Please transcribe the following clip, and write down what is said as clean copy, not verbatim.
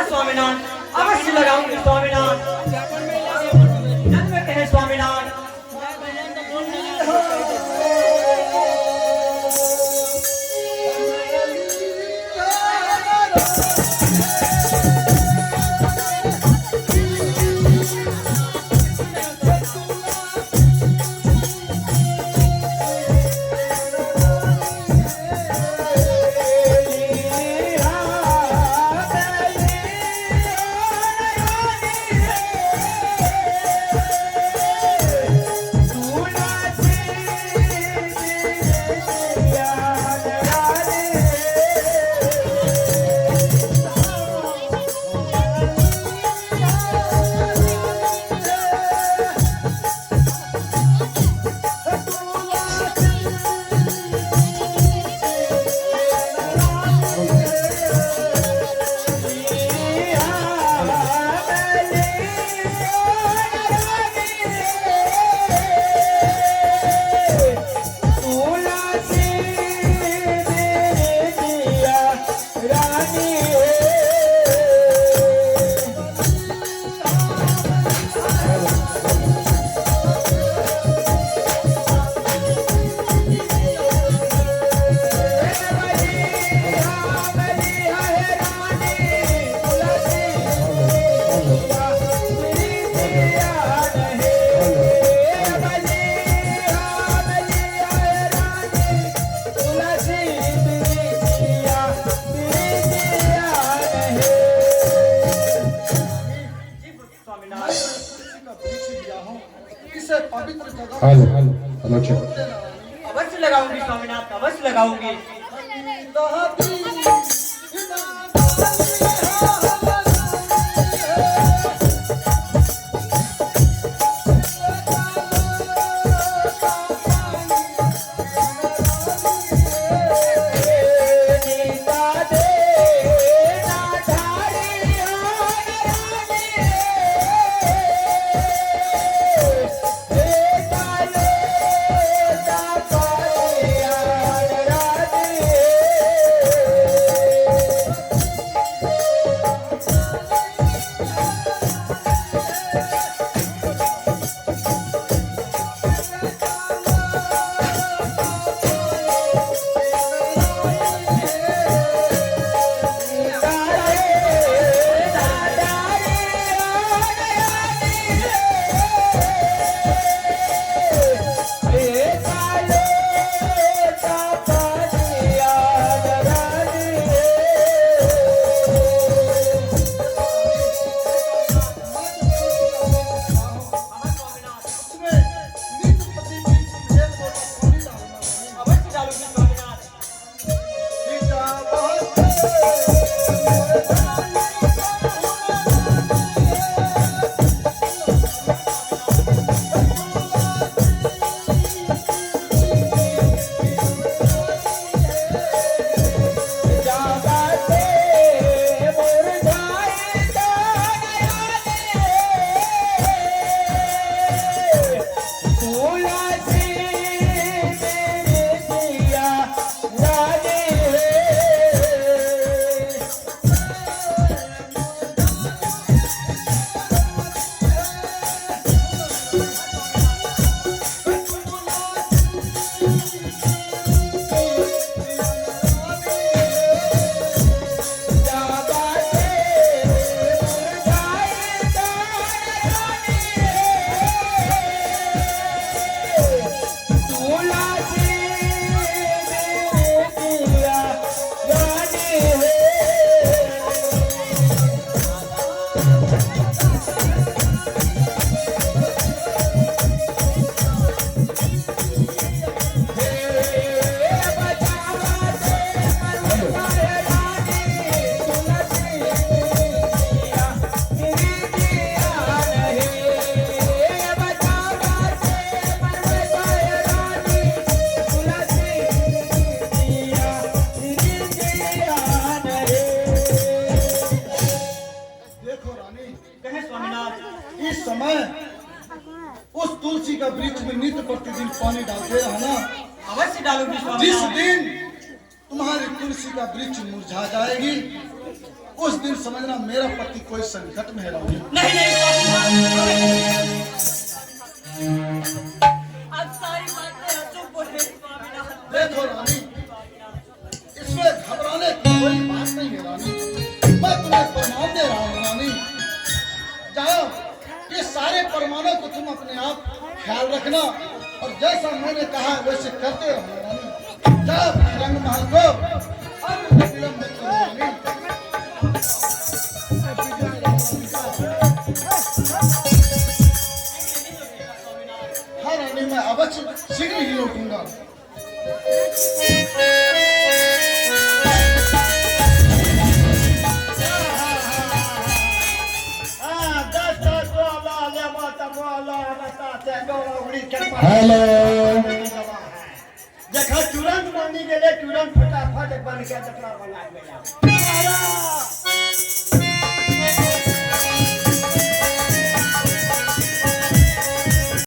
स्वामीनाथ अवश्य लगाऊंगी स्वामीनाथ जन्म कहे स्वामीनाथ हेलो हेलो चेक अवश्य लगाऊंगी स्वामीनाथ अवश्य लगाऊंगी देखो रानी, कहे स्वामीनाथ। इस समय उस तुलसी का वृक्ष में नित्य प्रतिदिन पानी डालते रहना। अवश्य डालूंगी जिस स्वामीनाथ। दिन तुम्हारी तुलसी का वृक्ष मुरझा जाएगी, उस दिन समझना मेरा पति कोई संकट में है रानी। नहीं नहीं स्वामीनाथ, आज सारी बातें अचूक बोले स्वामीनाथ। देखो रानी, इसमें घबराने की कोई बात नहीं है रानी। मैं तुम्हें प्रमाण दे रहा हूँ रानी। जाओ, ये सारे प्रमाणों को तुम अपने आप ख्याल रखना और जैसा मैंने कहा वैसे करते रहना रानी। जाओ रंग महल को अब विलंब मत करो रानी। हाँ रानी, मैं अवश्य शीघ्र ही लौटूंगा। हेलो, देखा तुरंत बनी गेले, तुरंत फटाफट बन के देखला बना गया।